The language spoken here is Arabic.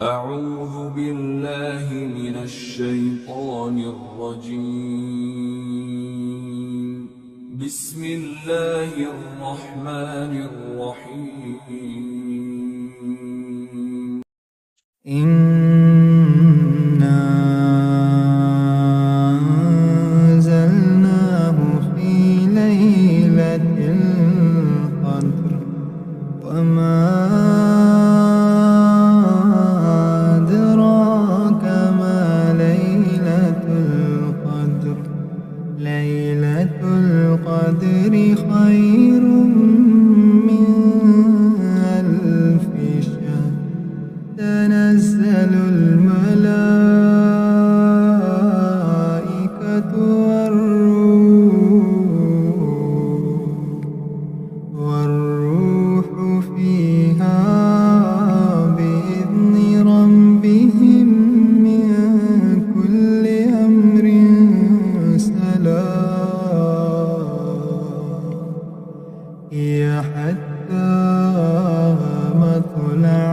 أعوذ بالله من الشيطان الرجيم. بسم الله الرحمن الرحيم. إنا أنزلناه في ليلة القدر وما أدراك ما ليلة القدر. ليلة القدر خير من ألف شهر. تنزل الملائكة والروح فيها بإذن ربهم من كل أمر سلام. هي حتى مطلع